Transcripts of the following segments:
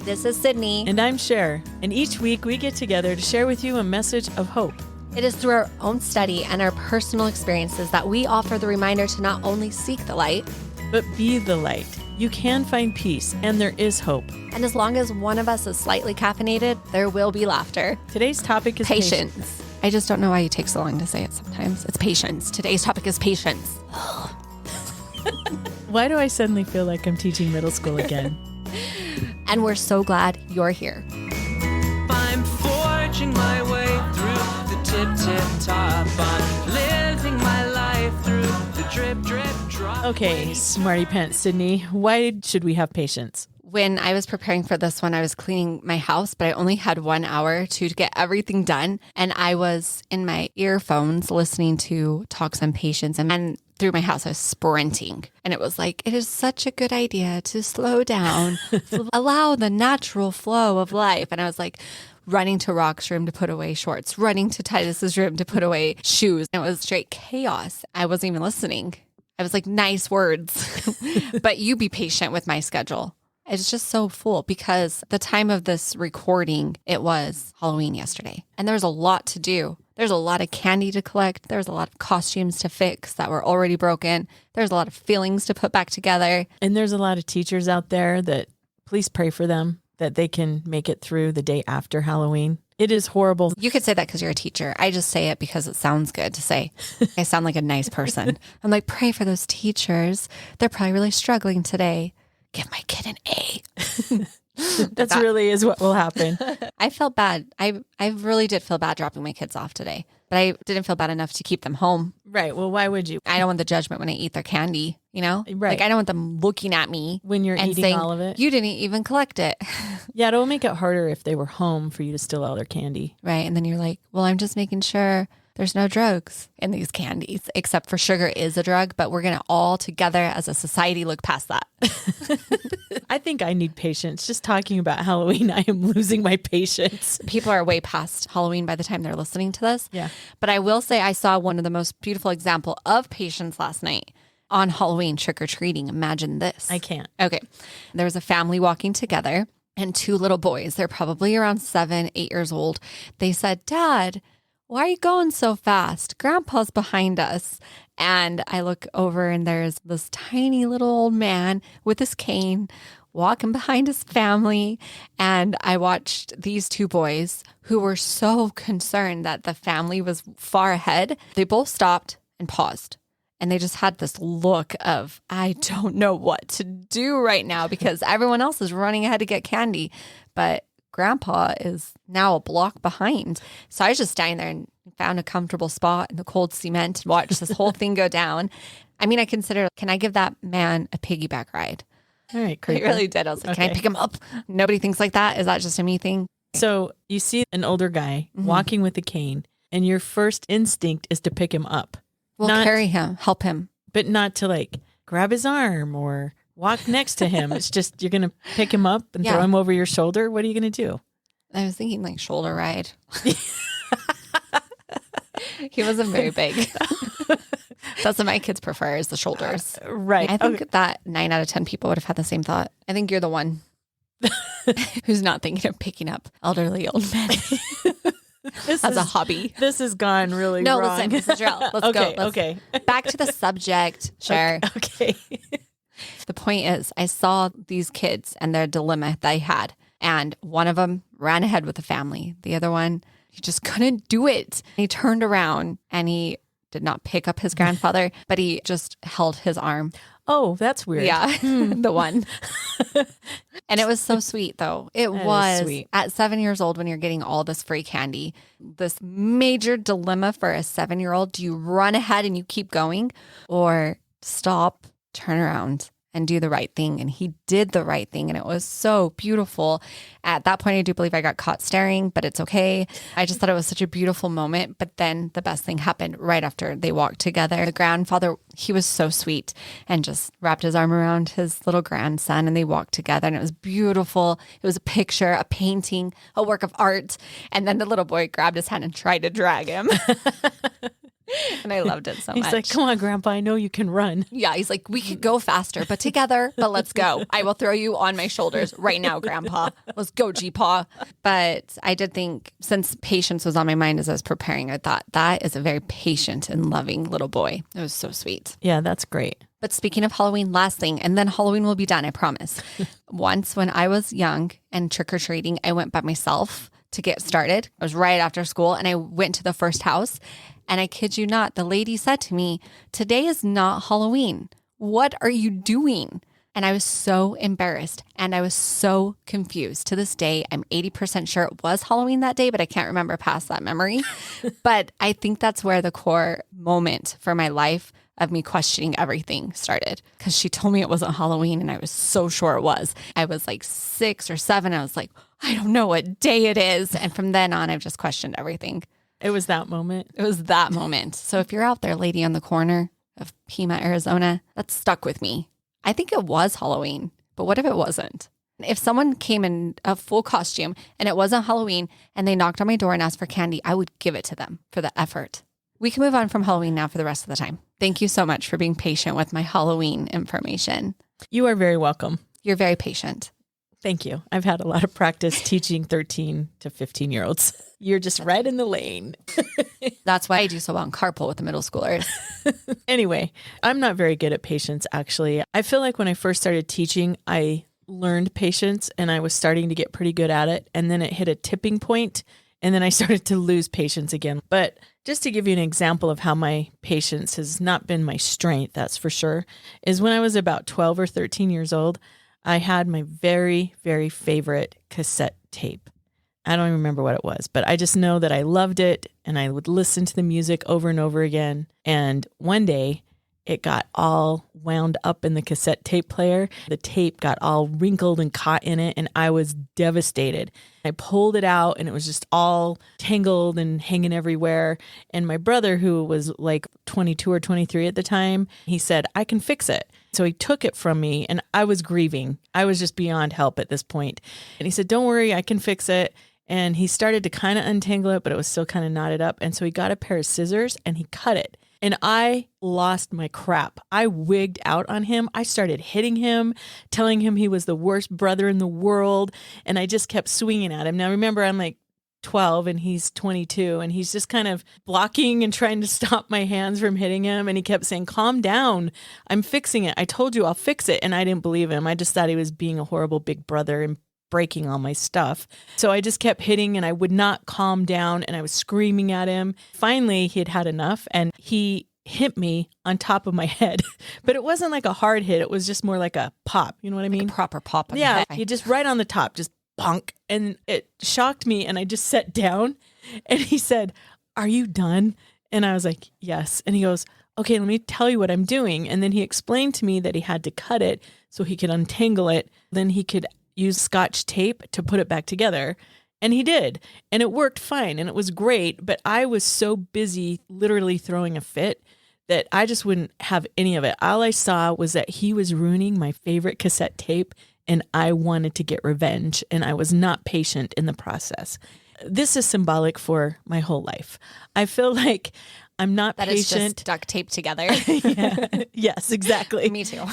This is Sydney. And I'm Sher. And each week we get together to share with you a message of hope. It is through our own study and our personal experiences that we offer the reminder to not only seek the light, but be the light. You can find peace, and there is hope. And as long as one of us is slightly caffeinated, there will be laughter. Today's topic is patience. I just don't know why you take so long to say it sometimes. It's patience. Today's topic is patience. Why do I suddenly feel like I'm teaching middle school again? And we're so glad you're here. I'm forging my way through the tip top. I'm living my life through the drip drop. Okay, smarty pants, Sydney. Why should we have patience? When I was preparing for this one, I was cleaning my house, but I only had 1 hour to get everything done. And I was in my earphones listening to talks on patience. And through my house, I was sprinting. And it was like, it is such a good idea to slow down, allow the natural flow of life. And I was like running to Rock's room to put away shorts, running to Titus's room to put away shoes. And it was straight chaos. I wasn't even listening. I was like, nice words, but you be patient with my schedule. It's just so full because the time of this recording, it was Halloween yesterday. And there was a lot to do. There's a lot of candy to collect. There's a lot of costumes to fix that were already broken. There's a lot of feelings to put back together. And there's a lot of teachers out there that please pray for them that they can make it through the day after Halloween. It is horrible. You could say that because you're a teacher. I just say it because it sounds good to say. I sound like a nice person. I'm like, pray for those teachers. They're probably really struggling today. Give my kid an A. That's really is what will happen. I felt bad. I really did feel bad dropping my kids off today, but I didn't feel bad enough to keep them home. Right. Well, why would you? I don't want the judgment when I eat their candy, you know? Right. Like I don't want them looking at me when you're and eating saying, all of it. You didn't even collect it. Yeah, it'll make it harder if they were home for you to steal all their candy. Right. And then you're like, well, I'm just making sure there's no drugs in these candies, except for sugar is a drug, but we're going to all together as a society look past that. I think I need patience. Just talking about Halloween, I am losing my patience. People are way past Halloween by the time they're listening to this. Yeah. But I will say I saw one of the most beautiful example of patience last night on Halloween trick-or-treating. Imagine this. I can't. Okay. There was a family walking together and 2 little boys. They're probably around 7, 8 years old. They said, Dad, why are you going so fast? Grandpa's behind us. And I look over and there's this tiny little old man with his cane walking behind his family. And I watched these 2 boys who were so concerned that the family was far ahead. They both stopped and paused. And they just had this look of, I don't know what to do right now because everyone else is running ahead to get candy. But Grandpa is now a block behind. So I was just standing there and found a comfortable spot in the cold cement and watched this whole thing go down. I mean, I consider, can I give that man a piggyback ride? All right, I creepy. really did. I was like, Can I pick him up? Nobody thinks like that. Is that just a me thing? So you see an older guy walking with a cane and your first instinct is to pick him up. We'll carry him, help him. But not to like grab his arm or walk next to him. It's just you're going to pick him up and throw him over your shoulder. What are you going to do? I was thinking like shoulder ride. He wasn't very big. That's what my kids prefer is the shoulders. Right. I think that 9 out of 10 people would have had the same thought. I think you're the one who's not thinking of picking up elderly old men as a hobby. This has gone really wrong. wrong. Listen, this is real. Let's go. Okay. Back to the subject, Sher. Okay. The point is, I saw these kids and their dilemma they had. And one of them ran ahead with the family. The other one, he just couldn't do it. He turned around and he did not pick up his grandfather, but he just held his arm. Oh, that's weird. Yeah, the one. And it was so sweet, though. It was sweet. At 7 years old when you're getting all this free candy, this major dilemma for a 7-year-old. Do you run ahead and you keep going or stop, turn around and do the right thing? And he did the right thing. And it was so beautiful. At that point, I do believe I got caught staring, but it's okay. I just thought it was such a beautiful moment. But then the best thing happened right after they walked together. The grandfather, he was so sweet and just wrapped his arm around his little grandson and they walked together. And it was beautiful. It was a picture, a painting, a work of art. And then the little boy grabbed his hand and tried to drag him. And I loved it so He's much. like, come on, Grandpa, I know you can run. Yeah, he's like, we could go faster, but together, but let's go. I will throw you on my shoulders right now, Grandpa. Let's go, G-Paw. But I did think, since patience was on my mind as I was preparing, I thought that is a very patient and loving little boy. It was so sweet. Yeah, that's great. But speaking of Halloween, last thing, and then Halloween will be done, I promise. Once when I was young and trick-or-treating, I went by myself to get started. It was right after school, and I went to the first house. And I kid you not, the lady said to me, today is not Halloween. What are you doing? And I was so embarrassed and I was so confused. To this day, I'm 80% sure it was Halloween that day, but I can't remember past that memory. But I think that's where the core moment for my life of me questioning everything started, because she told me it wasn't Halloween and I was so sure it was. I was like 6 or 7. I was like, I don't know what day it is. And from then on, I've just questioned everything. It was that moment. It was that moment. So if you're out there, lady on the corner of Pima, Arizona, that stuck with me. I think it was Halloween, but what if it wasn't? If someone came in a full costume and it wasn't Halloween and they knocked on my door and asked for candy, I would give it to them for the effort. We can move on from Halloween now for the rest of the time. Thank you so much for being patient with my Halloween information. You are very welcome. You're very patient. Thank you. I've had a lot of practice teaching 13 to 15-year-olds. You're just right in the lane. That's why I do so well in carpool with the middle schoolers. Anyway, I'm not very good at patience, actually. I feel like when I first started teaching, I learned patience and I was starting to get pretty good at it. And then it hit a tipping point and then I started to lose patience again. But just to give you an example of how my patience has not been my strength, that's for sure, is when I was about 12 or 13 years old, I had my very, very favorite cassette tape. I don't even remember what it was, but I just know that I loved it and I would listen to the music over and over again. And one day it got all wound up in the cassette tape player. The tape got all wrinkled and caught in it and I was devastated. I pulled it out and it was just all tangled and hanging everywhere. And my brother, who was like 22 or 23 at the time, he said, I can fix it. So he took it from me and I was grieving. I was just beyond help at this point. And he said, don't worry, I can fix it. And he started to kind of untangle it, but it was still kind of knotted up. And so he got a pair of scissors and he cut it. And I lost my crap. I wigged out on him. I started hitting him, telling him he was the worst brother in the world. And I just kept swinging at him. Now, remember, I'm like 12 and he's 22 and he's just kind of blocking and trying to stop my hands from hitting him. And he kept saying, calm down. I'm fixing it. I told you I'll fix it. And I didn't believe him. I just thought he was being a horrible big brother and breaking all my stuff. So I just kept hitting and I would not calm down and I was screaming at him. Finally, he had had enough and he hit me on top of my head, but it wasn't like a hard hit. It was just more like a pop. You know what I mean? Like a proper pop. Yeah. You just right on the top, just bonk. And it shocked me. And I just sat down and he said, are you done? And I was like, yes. And he goes, okay, let me tell you what I'm doing. And then he explained to me that he had to cut it so he could untangle it. Then he could use Scotch tape to put it back together. And he did. And it worked fine. And it was great. But I was so busy literally throwing a fit that I just wouldn't have any of it. All I saw was that he was ruining my favorite cassette tape and I wanted to get revenge. And I was not patient in the process. This is symbolic for my whole life. I feel like I'm not that patient. That is just duct tape together. Yeah. Yes, exactly. Me too.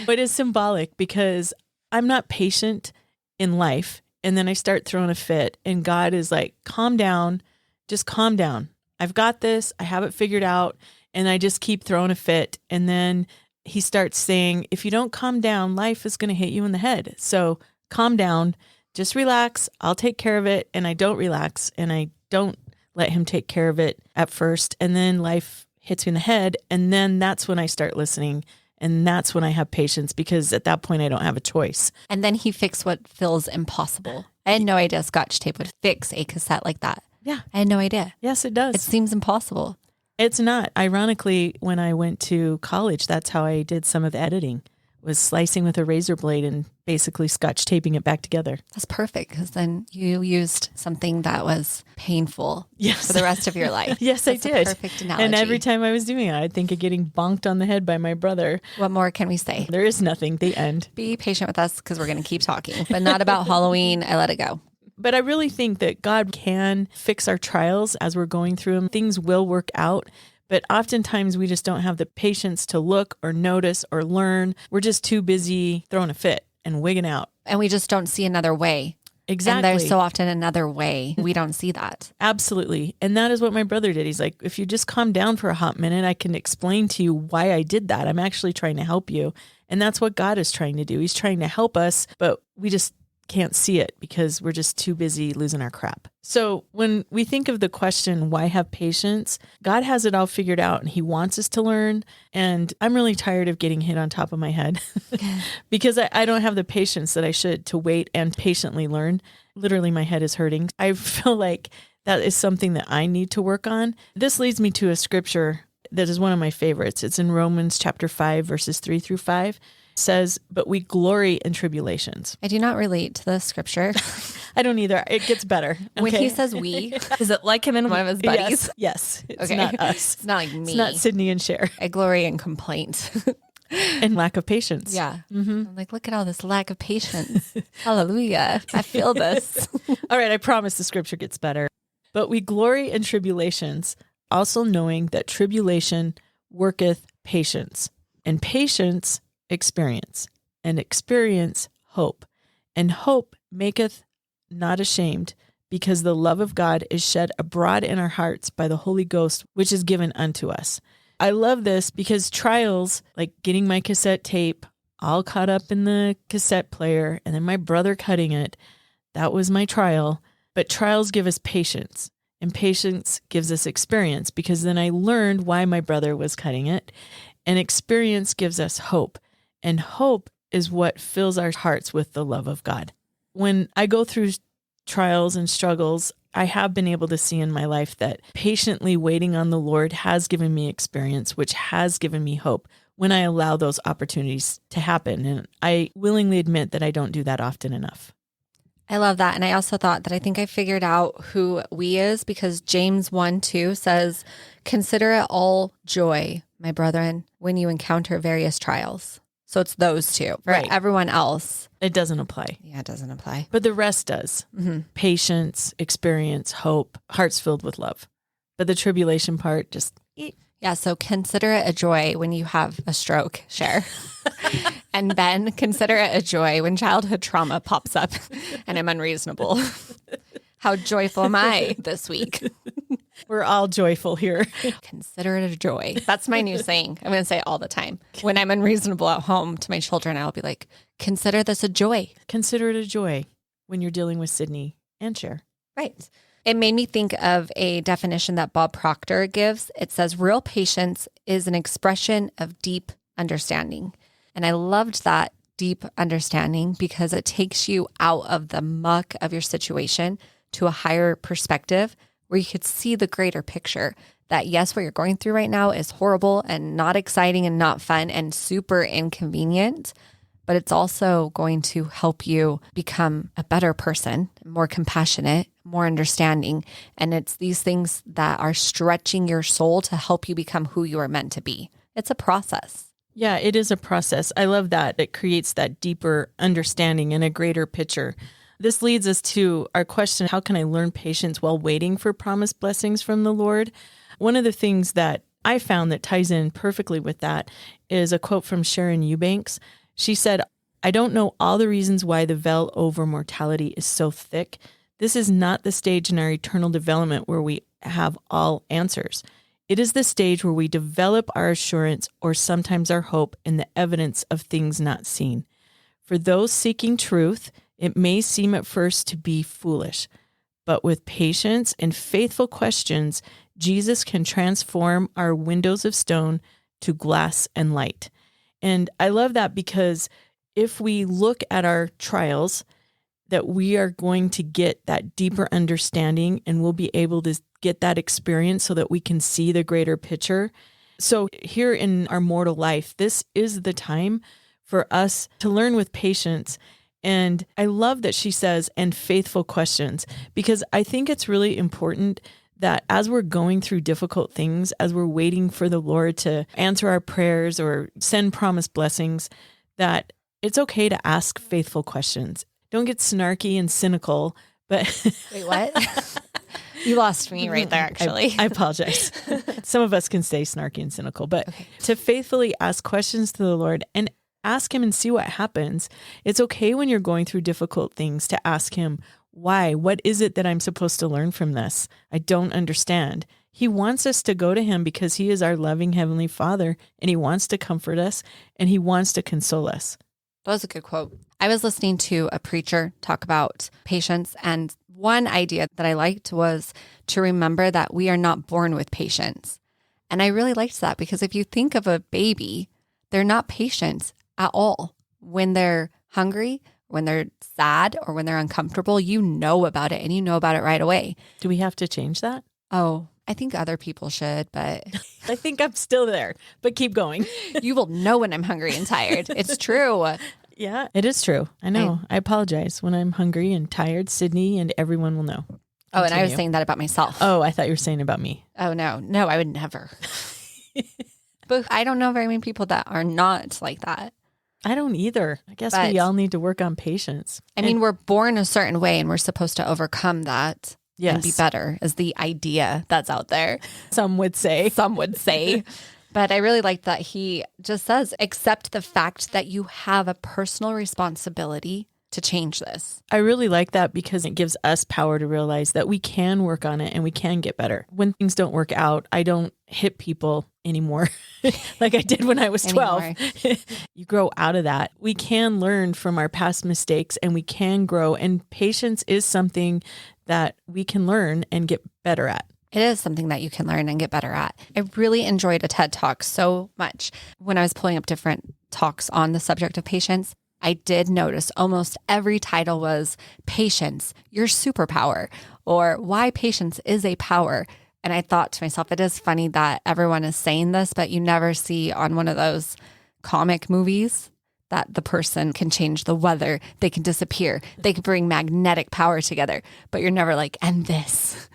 But it's symbolic because I'm not patient in life. And then I start throwing a fit and God is like, calm down, just calm down. I've got this. I have it figured out. And I just keep throwing a fit. And then he starts saying, if you don't calm down, life is going to hit you in the head. So calm down, just relax. I'll take care of it. And I don't relax and I don't let him take care of it at first. And then life hits me in the head. And then that's when I start listening. And that's when I have patience because at that point I don't have a choice. And then he fixed what feels impossible. I had no idea Scotch tape would fix a cassette like that. Yeah. I had no idea. Yes, it does. It seems impossible. It's not. Ironically, when I went to college, that's how I did some of the editing, was slicing with a razor blade and basically Scotch taping it back together. That's perfect because then you used something that was painful yes. for the rest of your life. Yes, that's I did. A perfect analogy. And every time I was doing it, I'd think of getting bonked on the head by my brother. What more can we say? There is nothing. The end. Be patient with us because we're going to keep talking, but not about Halloween. I let it go. But I really think that God can fix our trials as we're going through them. Things will work out. But oftentimes we just don't have the patience to look or notice or learn. We're just too busy throwing a fit and wigging out. And we just don't see another way. Exactly. And there's so often another way. We don't see that. Absolutely. And that is what my brother did. He's like, if you just calm down for a hot minute, I can explain to you why I did that. I'm actually trying to help you. And that's what God is trying to do. He's trying to help us, but we just can't see it because we're just too busy losing our crap. So when we think of the question, why have patience? God has it all figured out and he wants us to learn. And I'm really tired of getting hit on top of my head because I don't have the patience that I should to wait and patiently learn. Literally, my head is hurting. I feel like that is something that I need to work on. This leads me to a scripture that is one of my favorites. It's in Romans chapter 5, verses 3-5. Says, but we glory in tribulations. I do not relate to the scripture. I don't either. It gets better. When he says we, is it like him and one of his buddies? Yes. It's Okay. not us. It's not like me. It's not Sydney and Sher. I glory in complaint. And lack of patience. Yeah. I'm like, look at all this lack of patience. Hallelujah. I feel this. All right. I promise the scripture gets better. But we glory in tribulations, also knowing that tribulation worketh patience, and patience experience, and experience hope, and hope maketh not ashamed, because the love of God is shed abroad in our hearts by the Holy Ghost, which is given unto us. I love this because trials, like getting my cassette tape all caught up in the cassette player and then my brother cutting it, that was my trial. But trials give us patience, and patience gives us experience, because then I learned why my brother was cutting it, and experience gives us hope. And hope is what fills our hearts with the love of God. When I go through trials and struggles, I have been able to see in my life that patiently waiting on the Lord has given me experience, which has given me hope when I allow those opportunities to happen. And I willingly admit that I don't do that often enough. I love that. And I also thought that I think I figured out who we is, because James 1:2 says, consider it all joy, my brethren, when you encounter various trials. So it's those two. For Right. everyone else, It doesn't apply. yeah, it doesn't apply. But the rest does. Mm-hmm. Patience, experience, hope, hearts filled with love. But the tribulation part, just Yeah, so consider it a joy when you have a stroke, Sher. And Ben, consider it a joy when childhood trauma pops up and I'm unreasonable. How joyful am I this week? we're all joyful here. Consider it a joy. That's my new saying. I'm going to say it all the time. When I'm unreasonable at home to my children, I'll be like, consider this a joy. Consider it a joy when you're dealing with Sydney and Cher. Right. It made me think of a definition that Bob Proctor gives. It says, real patience is an expression of deep understanding. And I loved that deep understanding because it takes you out of the muck of your situation to a higher perspective where you could see the greater picture that, yes, what you're going through right now is horrible and not exciting and not fun and super inconvenient, but it's also going to help you become a better person, more compassionate, more understanding. And it's these things that are stretching your soul to help you become who you are meant to be. It's a process. Yeah, it is a process. I love that. It creates that deeper understanding and a greater picture. This leads us to our question, how can I learn patience while waiting for promised blessings from the Lord? One of the things that I found that ties in perfectly with that is a quote from Sharon Eubanks. She said, I don't know all the reasons why the veil over mortality is so thick. This is not the stage in our eternal development where we have all answers. It is the stage where we develop our assurance or sometimes our hope in the evidence of things not seen. For those seeking truth, it may seem at first to be foolish, but with patience and faithful questions, Jesus can transform our windows of stone to glass and light. And I love that because if we look at our trials, that we are going to get that deeper understanding and we'll be able to get that experience so that we can see the greater picture. So here in our mortal life, this is the time for us to learn with patience. And I love that she says, and faithful questions, because I think it's really important that as we're going through difficult things, as we're waiting for the Lord to answer our prayers or send promised blessings, that it's okay to ask faithful questions. Don't get snarky and cynical, But Wait, what? You lost me right there, actually. I apologize. Some of us can stay snarky and cynical, but to faithfully ask questions to the Lord and ask him and see what happens. It's okay when you're going through difficult things to ask him, why? What is it that I'm supposed to learn from this? I don't understand. He wants us to go to him because he is our loving Heavenly Father, and he wants to comfort us and he wants to console us. That was a good quote. I was listening to a preacher talk about patience, and one idea that I liked was to remember that we are not born with patience. And I really liked that because if you think of a baby, they're not patient at all. When they're hungry, when they're sad, or when they're uncomfortable, you know about it and you know about it right away. Do we have to change that? Oh, I think other people should, but I think I'm still there, but keep going. you will know when I'm hungry and tired. It's true. Yeah, it is true. I know. I apologize. When I'm hungry and tired, Sydney and everyone will know. Oh, and I was Continue. saying that about myself. Oh, I thought you were saying about me. Oh, no, I would never. But I don't know very many people that are not like that. I don't either. I guess But- we all need to work on patience. I mean, we're born a certain way and we're supposed to overcome that and be Yes. better is the idea that's out there. Some would say. Some would say. But I really like that he just says, accept the fact that you have a personal responsibility to change this. I really like that because it gives us power to realize that we can work on it and we can get better. When things don't work out, I don't hit people anymore like I did when I was 12. You grow out of that. We can learn from our past mistakes and we can grow. And patience is something that we can learn and get better at. It is something that you can learn and get better at. I really enjoyed a TED Talk so much. When I was pulling up different talks on the subject of patience, I did notice almost every title was Patience, Your Superpower, or Why Patience is a Power. And I thought to myself, it is funny that everyone is saying this, but you never see on one of those comic movies that the person can change the weather, they can disappear, they can bring magnetic power together. But you're never like, and this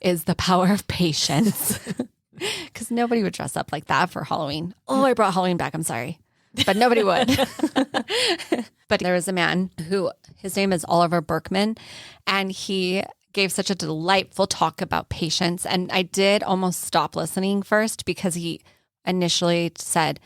is the power of patience. Because nobody would dress up like that for Halloween. Oh, I brought Halloween back. I'm sorry. But nobody would. But there was a man who, his name is Oliver Berkman, and he gave such a delightful talk about patience. And I did almost stop listening first because he initially said,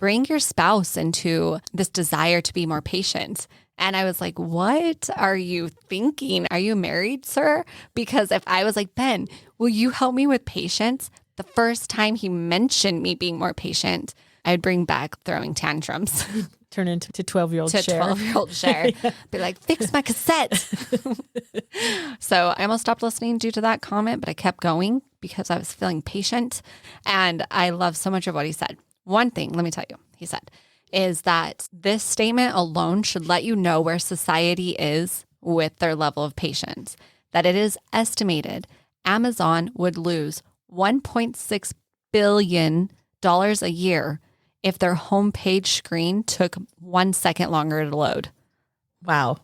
bring your spouse into this desire to be more patient. And I was like, what are you thinking? Are you married, sir? Because if I was like, Ben, will you help me with patience? The first time he mentioned me being more patient, I'd bring back throwing tantrums Turn into 12-year-old to Sher. 12-year-old Sher. Be like, fix my cassette. So I almost stopped listening due to that comment, but I kept going because I was feeling patient. And I love so much of what he said. One thing, let me tell you, he said, is that this statement alone should let you know where society is with their level of patience. That it is estimated Amazon would lose $1.6 billion a year if their homepage screen took 1 second longer to load. Wow.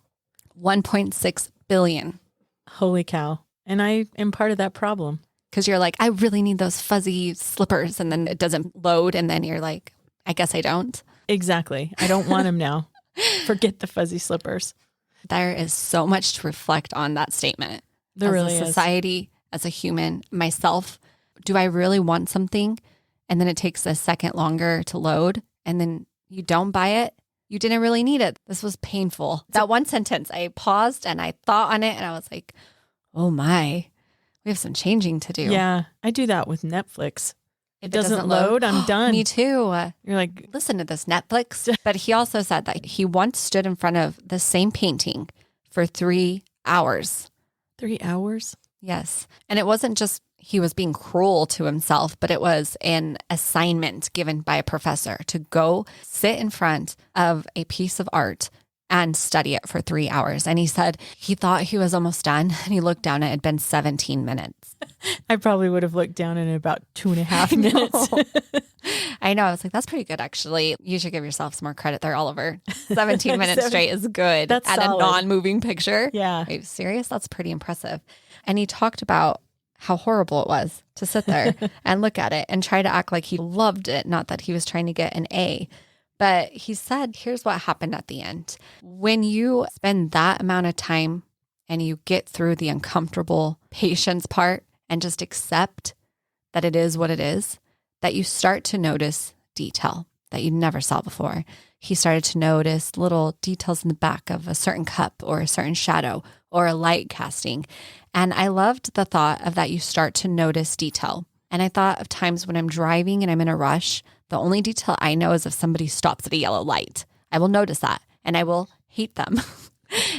1.6 billion. Holy cow. And I am part of that problem. Because you're like, I really need those fuzzy slippers. And then it doesn't load. And then you're like, I guess I don't. Exactly. I don't want them now. Forget the fuzzy slippers. There is so much to reflect on that statement. There as really a is. society, as a human, myself, do I really want something? And then it takes a second longer to load. And then you don't buy it. You didn't really need it. This was painful. That one sentence, I paused and I thought on it and I was like, oh my, we have some changing to do. Yeah. I do that with Netflix. If It doesn't load, I'm done. Me too. You're like, Listen to this Netflix. But he also said that he once stood in front of the same painting for 3 hours. 3 hours? Yes. And it wasn't just he was being cruel to himself, but it was an assignment given by a professor to go sit in front of a piece of art and study it for 3 hours. And he said he thought he was almost done and he looked down and it had been 17 minutes. I probably would have looked down in about 2.5 minutes. I know. I was like, that's pretty good, actually. You should give yourself some more credit there, Oliver. 17 minutes straight is good. That's at solid. a non-moving picture. Yeah. Are you serious? That's pretty impressive. And he talked about how horrible it was to sit there and look at it and try to act like he loved it. Not that he was trying to get an A. But he said, here's what happened at the end. When you spend that amount of time and you get through the uncomfortable patience part and just accept that it is what it is, that you start to notice detail that you never saw before. He started to notice little details in the back of a certain cup or a certain shadow or a light casting. And I loved the thought of that you start to notice detail. And I thought of times when I'm driving and I'm in a rush, the only detail I know is if somebody stops at a yellow light. I will notice that and I will hate them.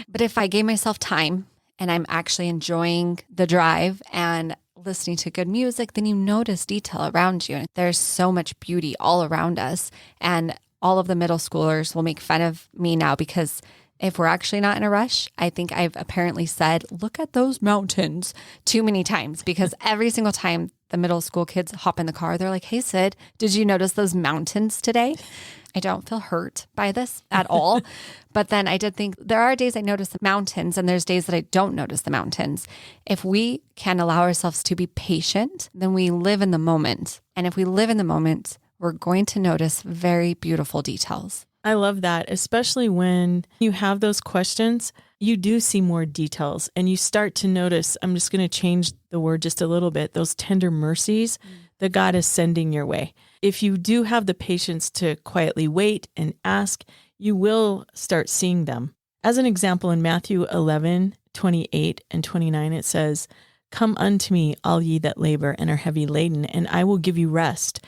But if I gave myself time and I'm actually enjoying the drive and listening to good music, then you notice detail around you. And there's so much beauty all around us. And all of the middle schoolers will make fun of me now because if we're actually not in a rush, I think I've apparently said, look at those mountains too many times, because every single time the middle school kids hop in the car, they're like, hey, Sid, did you notice those mountains today? I don't feel hurt by this at all. But then I did think there are days I notice the mountains and there's days that I don't notice the mountains. If we can allow ourselves to be patient, then we live in the moment. And if we live in the moment, we're going to notice very beautiful details. I love that, especially when you have those questions, you do see more details and you start to notice, I'm just going to change the word just a little bit, those tender mercies that God is sending your way. If you do have the patience to quietly wait and ask, you will start seeing them. As an example, in Matthew 11:28 and 29, it says, "Come unto me, all ye that labor and are heavy laden, and I will give you rest.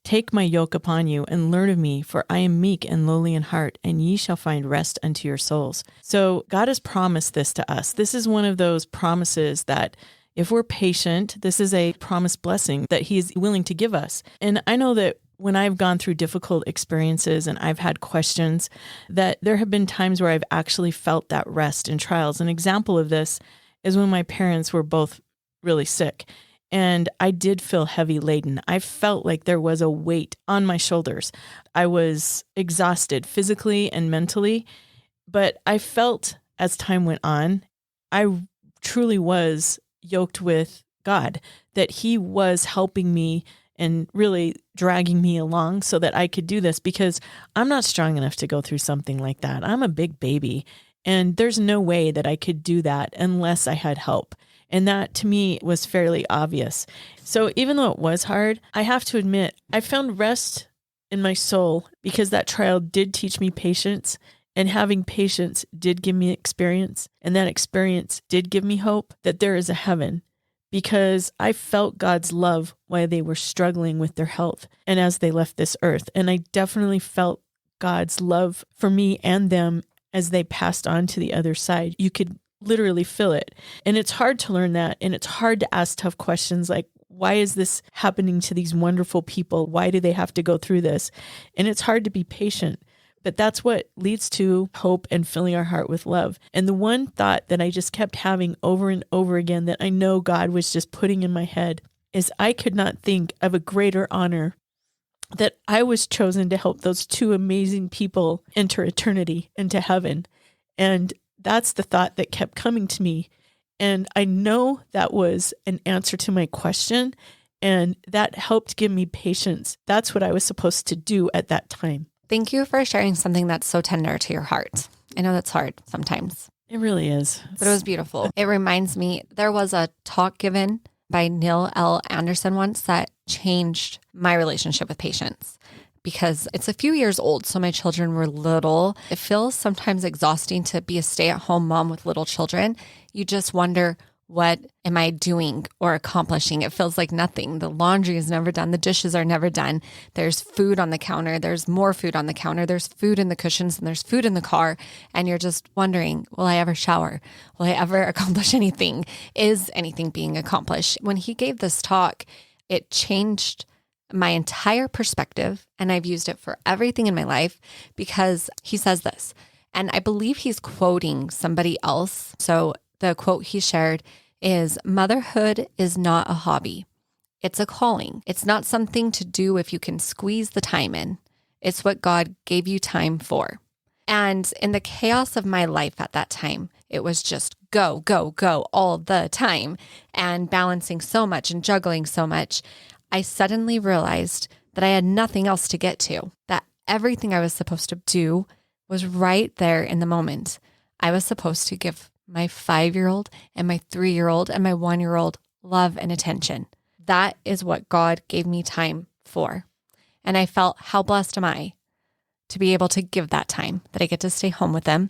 Take my yoke upon you and learn of me, for I am meek and lowly in heart, and ye shall find rest unto your souls." So God has promised this to us. This is one of those promises that if we're patient, this is a promised blessing that he is willing to give us. And I know that when I've gone through difficult experiences and I've had questions, that there have been times where I've actually felt that rest in trials. An example of this is when my parents were both really sick. And I did feel heavy laden. I felt like there was a weight on my shoulders. I was exhausted physically and mentally, but I felt as time went on, I truly was yoked with God, that he was helping me and really dragging me along so that I could do this, because I'm not strong enough to go through something like that. I'm a big baby, and there's no way that I could do that unless I had help. And that to me was fairly obvious. So even though it was hard, I have to admit, I found rest in my soul because that trial did teach me patience, and having patience did give me experience. And that experience did give me hope that there is a heaven, because I felt God's love while they were struggling with their health and as they left this earth. And I definitely felt God's love for me and them as they passed on to the other side. You could literally feel it. And it's hard to learn that. And it's hard to ask tough questions like, why is this happening to these wonderful people? Why do they have to go through this? And it's hard to be patient. But that's what leads to hope and filling our heart with love. And the one thought that I just kept having over and over again that I know God was just putting in my head is I could not think of a greater honor that I was chosen to help those two amazing people enter eternity into heaven. And that's the thought that kept coming to me. And I know that was an answer to my question, and that helped give me patience. That's what I was supposed to do at that time. Thank you for sharing something that's so tender to your heart. I know that's hard sometimes. It really is. But it was beautiful. It reminds me, there was a talk given by Neil L. Anderson once that changed my relationship with patience, because it's a few years old. So my children were little. It feels sometimes exhausting to be a stay-at-home mom with little children. You just wonder, what am I doing or accomplishing? It feels like nothing. The laundry is never done. The dishes are never done. There's food on the counter. There's more food on the counter. There's food in the cushions and there's food in the car. And you're just wondering, will I ever shower? Will I ever accomplish anything? Is anything being accomplished? When he gave this talk, it changed my entire perspective. And I've used it for everything in my life, because he says this, and I believe he's quoting somebody else. So the quote he shared is, "Motherhood is not a hobby. It's a calling. It's not something to do if you can squeeze the time in. It's what God gave you time for." And in the chaos of my life at that time, it was just go, go, go all the time, and balancing so much and juggling so much. I suddenly realized that I had nothing else to get to, that everything I was supposed to do was right there in the moment. I was supposed to give my 5-year-old and my 3-year-old and my 1-year-old love and attention. That is what God gave me time for. And I felt, how blessed am I to be able to give that time, that I get to stay home with them,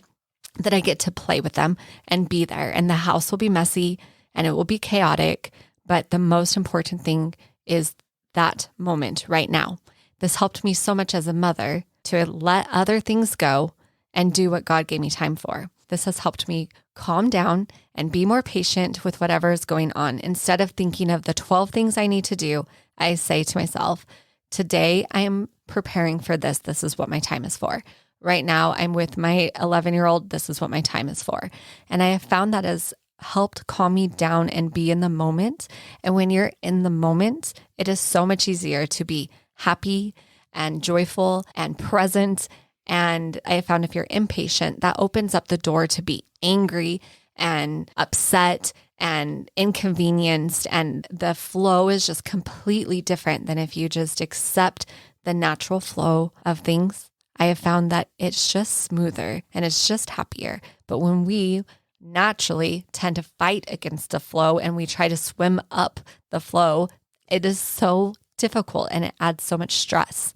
that I get to play with them and be there. And the house will be messy and it will be chaotic. But the most important thing is that moment right now. This helped me so much as a mother to let other things go and do what God gave me time for. This has helped me calm down and be more patient with whatever is going on. Instead of thinking of the 12 things I need to do, I say to myself, today I am preparing for this. This is what my time is for. Right now I'm with my 11-year-old. This is what my time is for. And I have found that has helped calm me down and be in the moment. And when you're in the moment, it is so much easier to be happy and joyful and present. And I have found if you're impatient, that opens up the door to be angry and upset and inconvenienced. And the flow is just completely different than if you just accept the natural flow of things. I have found that it's just smoother and it's just happier. But when we naturally tend to fight against the flow and we try to swim up the flow, it is so difficult and it adds so much stress.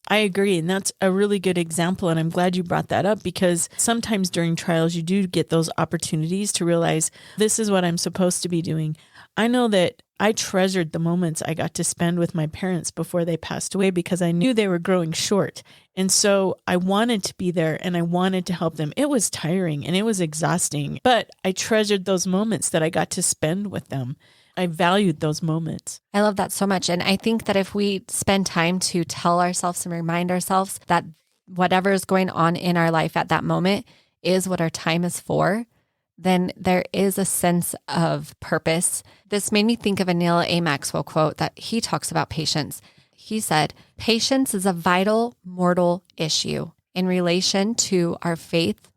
I agree. And that's a really good example. And I'm glad you brought that up because sometimes during trials, you do get those opportunities to realize this is what I'm supposed to be doing. I know that I treasured the moments I got to spend with my parents before they passed away because I knew they were growing short. And so I wanted to be there and I wanted to help them. It was tiring and it was exhausting, but I treasured those moments that I got to spend with them. I valued those moments. I love that so much. And I think that if we spend time to tell ourselves and remind ourselves that whatever is going on in our life at that moment is what our time is for, then there is a sense of purpose. This made me think of a Neil A. Maxwell quote that he talks about patience. He said, patience is a vital mortal issue in relation to our faith,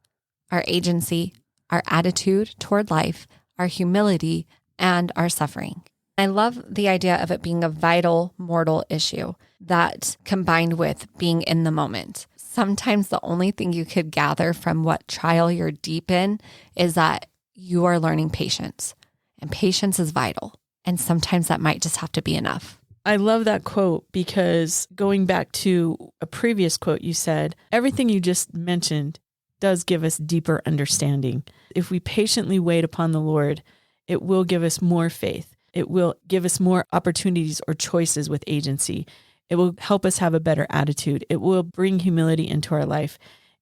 our agency, our attitude toward life, our humility, and our suffering. I love the idea of it being a vital mortal issue that combined with being in the moment. Sometimes the only thing you could gather from what trial you're deep in is that you are learning patience, and patience is vital. And sometimes that might just have to be enough. I love that quote because going back to a previous quote you said, everything you just mentioned does give us deeper understanding. If we patiently wait upon the Lord, it will give us more faith. It will give us more opportunities or choices with agency. It will help us have a better attitude. It will bring humility into our life.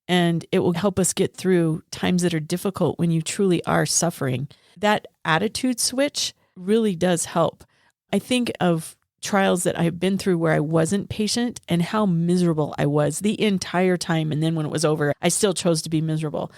And it will help us get through times that are difficult when you truly are suffering. That attitude switch really does help. I think of trials that I've been through where I wasn't patient and how miserable I was the entire time. And then when it was over, I still chose to be miserable.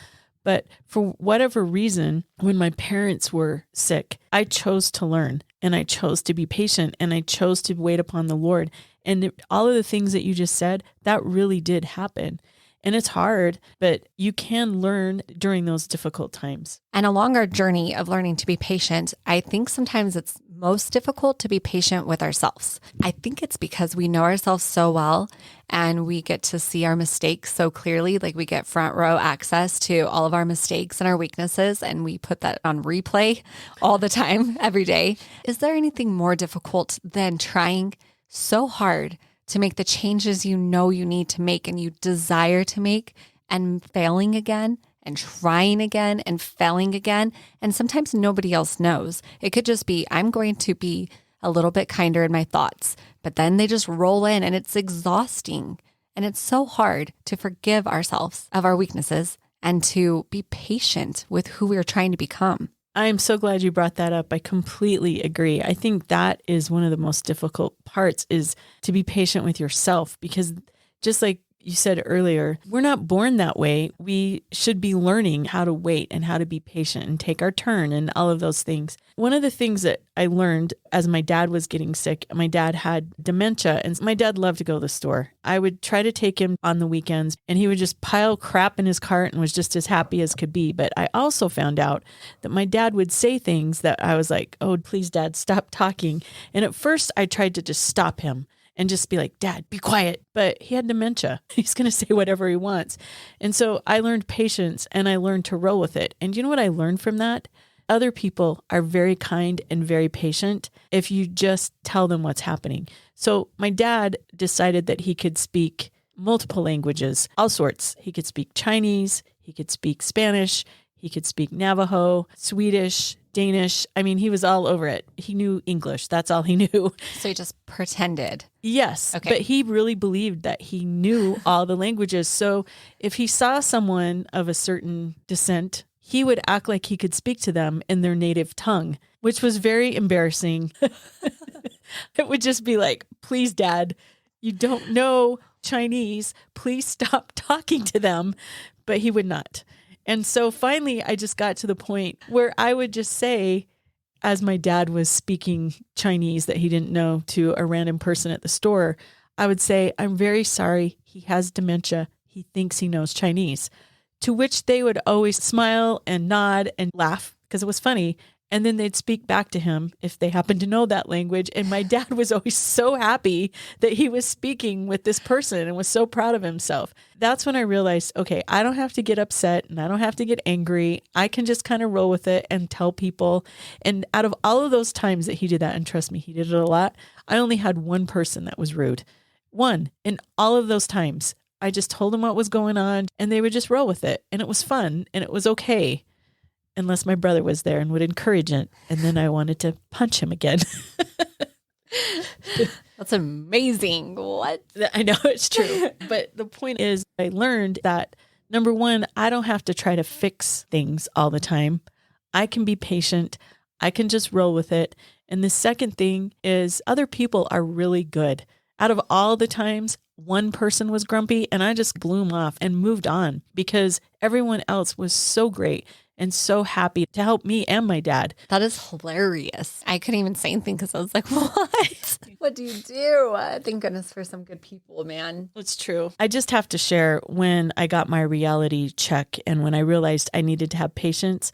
But for whatever reason, when my parents were sick, I chose to learn and I chose to be patient and I chose to wait upon the Lord. And all of the things that you just said, that really did happen. And it's hard, but you can learn during those difficult times. And along our journey of learning to be patient, I think sometimes it's most difficult to be patient with ourselves. I think it's because we know ourselves so well and we get to see our mistakes so clearly, like we get front row access to all of our mistakes and our weaknesses, and we put that on replay all the time, every day. Is there anything more difficult than trying so hard to make the changes you know you need to make and you desire to make and failing again and trying again and failing again? And sometimes nobody else knows. It could just be, I'm going to be a little bit kinder in my thoughts, but then they just roll in and it's exhausting. And it's so hard to forgive ourselves of our weaknesses and to be patient with who we're trying to become. I'm so glad you brought that up. I completely agree. I think that is one of the most difficult parts is to be patient with yourself because just like you said earlier, we're not born that way. We should be learning how to wait and how to be patient and take our turn and all of those things. One of the things that I learned as my dad was getting sick, my dad had dementia and my dad loved to go to the store. I would try to take him on the weekends and he would just pile crap in his cart and was just as happy as could be. But I also found out that my dad would say things that I was like, oh, please, Dad, stop talking. And at first I tried to just stop him and just be like, Dad, be quiet. But he had dementia. He's going to say whatever he wants. And so I learned patience and I learned to roll with it. And you know what I learned from that? Other people are very kind and very patient if you just tell them what's happening. So my dad decided that he could speak multiple languages, all sorts. He could speak Chinese, he could speak Spanish, he could speak Navajo, Swedish, Danish. I mean, he was all over it. He knew English. That's all he knew. So he just pretended. Yes. Okay. But he really believed that he knew all the languages. So if he saw someone of a certain descent, he would act like he could speak to them in their native tongue, which was very embarrassing. It would just be like, please, Dad, you don't know Chinese. Please stop talking to them. But he would not. And so finally, I just got to the point where I would just say, as my dad was speaking Chinese that he didn't know to a random person at the store, I would say, I'm very sorry. He has dementia. He thinks he knows Chinese. To which they would always smile and nod and laugh because it was funny. And then they'd speak back to him if they happened to know that language. And my dad was always so happy that he was speaking with this person and was so proud of himself. That's when I realized, okay, I don't have to get upset and I don't have to get angry. I can just kind of roll with it and tell people. And out of all of those times that he did that, and trust me, he did it a lot, I only had one person that was rude. One. In all of those times, I just told them what was going on and they would just roll with it. And it was fun and it was okay. Unless my brother was there and would encourage it. And then I wanted to punch him again. That's amazing. What? I know it's true. But the point is, I learned that, number one, I don't have to try to fix things all the time. I can be patient. I can just roll with it. And the second thing is, other people are really good. Out of all the times, one person was grumpy and I just blew him off and moved on because everyone else was so great and so happy to help me and my dad. That is hilarious. I couldn't even say anything because I was like, what? What do you do? Thank goodness for some good people, man. It's true. I just have to share when I got my reality check and when I realized I needed to have patience.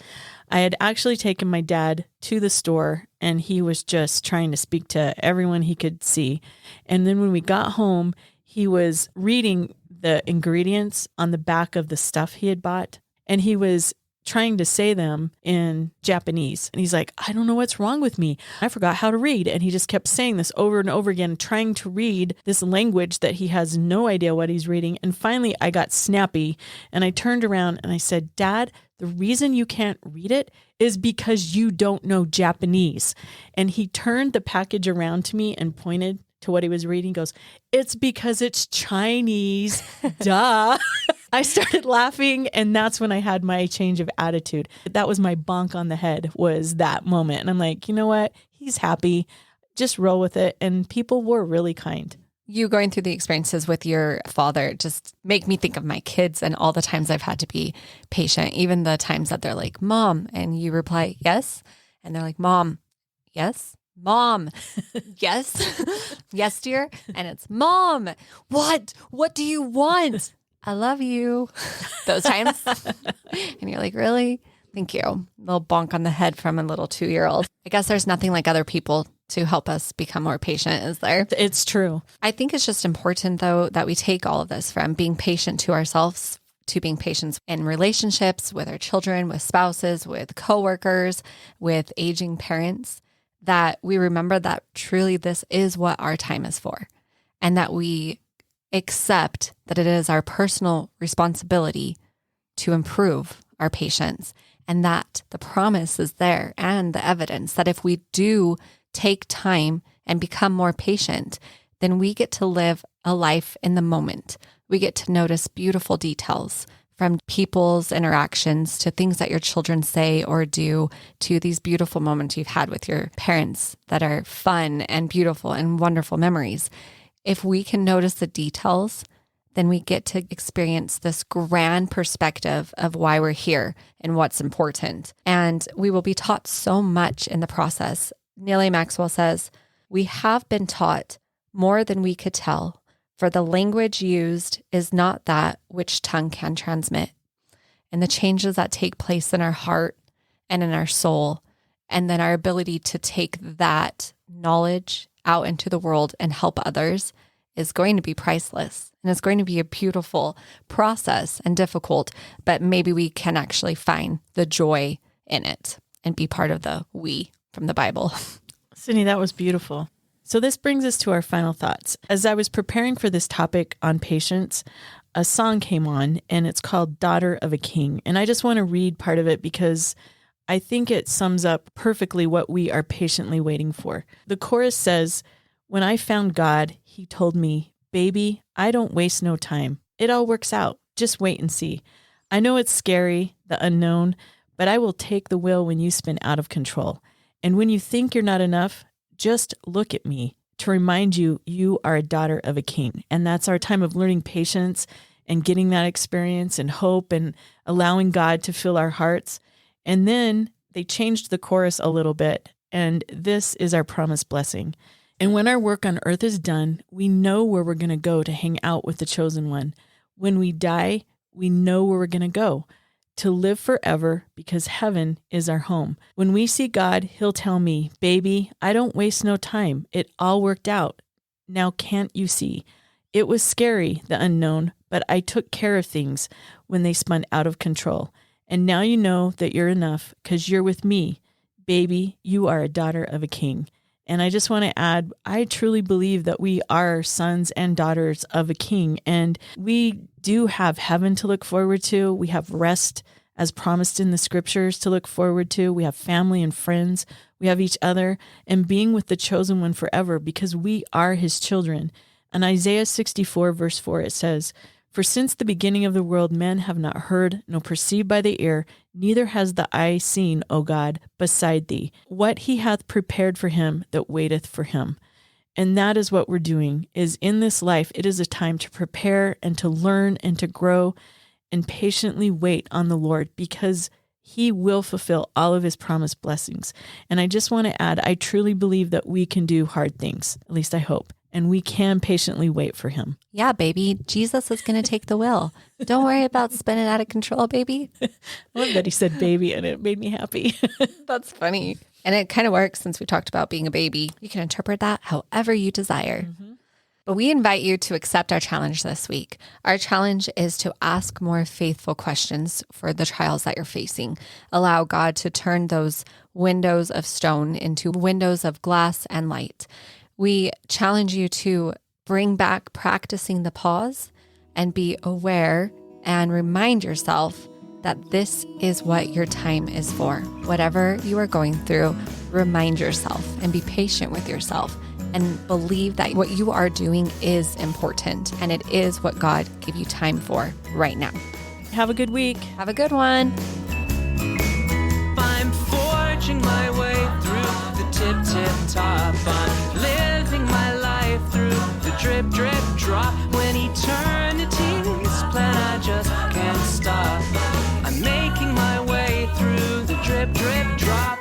I had actually taken my dad to the store and he was just trying to speak to everyone he could see. And then when we got home, he was reading the ingredients on the back of the stuff he had bought and he was trying to say them in Japanese. And he's like, I don't know what's wrong with me. I forgot how to read. And he just kept saying this over and over again, trying to read this language that he has no idea what he's reading. And finally, I got snappy and I turned around and I said, Dad, the reason you can't read it is because you don't know Japanese. And he turned the package around to me and pointed to what he was reading. He goes, it's because it's Chinese. Duh. I started laughing and that's when I had my change of attitude. That was my bonk on the head, was that moment. And I'm like, you know what? He's happy. Just roll with it. And people were really kind. You going through the experiences with your father just make me think of my kids and all the times I've had to be patient, even the times that they're like, Mom, and you reply, yes. And they're like, Mom, yes. Mom, yes. Yes, dear. And it's Mom. What do you want? I love you. Those times. And you're like, really? Thank you. Little bonk on the head from a little 2-year-old. I guess there's nothing like other people to help us become more patient, is there? It's true. I think it's just important, though, that we take all of this from being patient to ourselves to being patient in relationships with our children, with spouses, with coworkers, with aging parents, that we remember that truly this is what our time is for, and that we accept that it is our personal responsibility to improve our patience, and that the promise is there and the evidence that if we do take time and become more patient, then we get to live a life in the moment. We get to notice beautiful details, from people's interactions to things that your children say or do, to these beautiful moments you've had with your parents that are fun and beautiful and wonderful memories. If we can notice the details, then we get to experience this grand perspective of why we're here and what's important. And we will be taught so much in the process. Neil A. Maxwell says, we have been taught more than we could tell, for the language used is not that which tongue can transmit. And the changes that take place in our heart and in our soul, and then our ability to take that knowledge out into the world and help others is going to be priceless. And it's going to be a beautiful process and difficult, but maybe we can actually find the joy in it and be part of the we from the Bible. Sydney, that was beautiful. So this brings us to our final thoughts. As I was preparing for this topic on patience, a song came on and it's called Daughter of a King. And I just want to read part of it because I think it sums up perfectly what we are patiently waiting for. The chorus says, "When I found God, he told me, baby, I don't waste no time. It all works out. Just wait and see. I know it's scary, the unknown, but I will take the wheel when you spin out of control. And when you think you're not enough, just look at me to remind you, you are a daughter of a king." And that's our time of learning patience and getting that experience and hope and allowing God to fill our hearts. And then they changed the chorus a little bit. And this is our promised blessing. "And when our work on earth is done, we know where we're going to go to hang out with the chosen one. When we die, we know where we're going to go, to live forever because heaven is our home. When we see God, he'll tell me, baby, I don't waste no time. It all worked out. Now can't you see? It was scary, the unknown, but I took care of things when they spun out of control. And now you know that you're enough because you're with me. Baby, you are a daughter of a king." And I just want to add, I truly believe that we are sons and daughters of a king, and we do have heaven to look forward to. We have rest as promised in the scriptures to look forward to. We have family and friends. We have each other and being with the chosen one forever because we are his children. In Isaiah 64 verse 4, it says, "For since the beginning of the world, men have not heard, nor perceived by the ear, neither has the eye seen, O God, beside thee, what he hath prepared for him that waiteth for him." And that is what we're doing, is in this life, it is a time to prepare and to learn and to grow and patiently wait on the Lord because he will fulfill all of his promised blessings. And I just want to add, I truly believe that we can do hard things, at least I hope. And we can patiently wait for him. Yeah, baby. Jesus is going to take the wheel. Don't worry about spinning out of control, baby. I love that he said baby and it made me happy. That's funny. And it kind of works since we talked about being a baby. You can interpret that however you desire. Mm-hmm. But we invite you to accept our challenge this week. Our challenge is to ask more faithful questions for the trials that you're facing. Allow God to turn those windows of stone into windows of glass and light. We challenge you to bring back practicing the pause and be aware and remind yourself that this is what your time is for. Whatever you are going through, remind yourself and be patient with yourself and believe that what you are doing is important and it is what God gave you time for right now. Have a good week. Have a good one. I'm forging my way through the tip top. I'm living my life through the drip drop. When eternity's plan, I just can't stop. I'm making my way through the drip drop.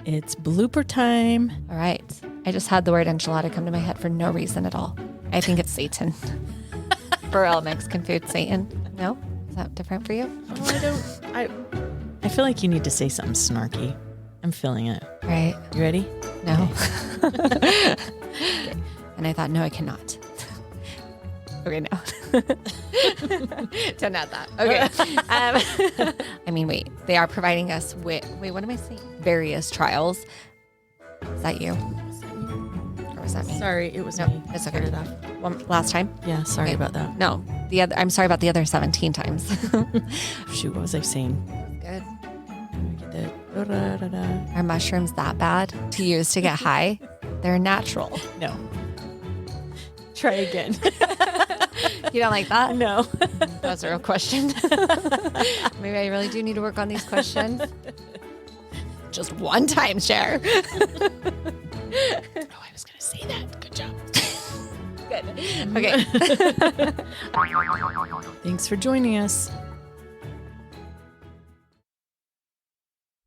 It's blooper time. All right. I just had the word enchilada come to my head for no reason at all. I think it's Satan. For all Mexican food, Satan. No? Is that different for you? I feel like you need to say something snarky. I'm feeling it. Right. You ready? No. Okay. And I thought, no, I cannot. Okay, no. Don't add that. Okay. I mean, wait. They are providing us with, what am I saying? Various trials. Is that you? Or was that me? Sorry, it was No, me. it's okay. Started off. One, last time? Yeah, sorry Okay. about that. No. I'm sorry about the other 17 times. Shoot, what was I saying? Good. Are mushrooms that bad to use to get high? They're natural. No. Try again. You don't like that? No. That's a real question. Maybe I really do need to work on these questions. Just one time, Sher. Oh, I was going to say that. Good job. Good. Okay. Thanks for joining us.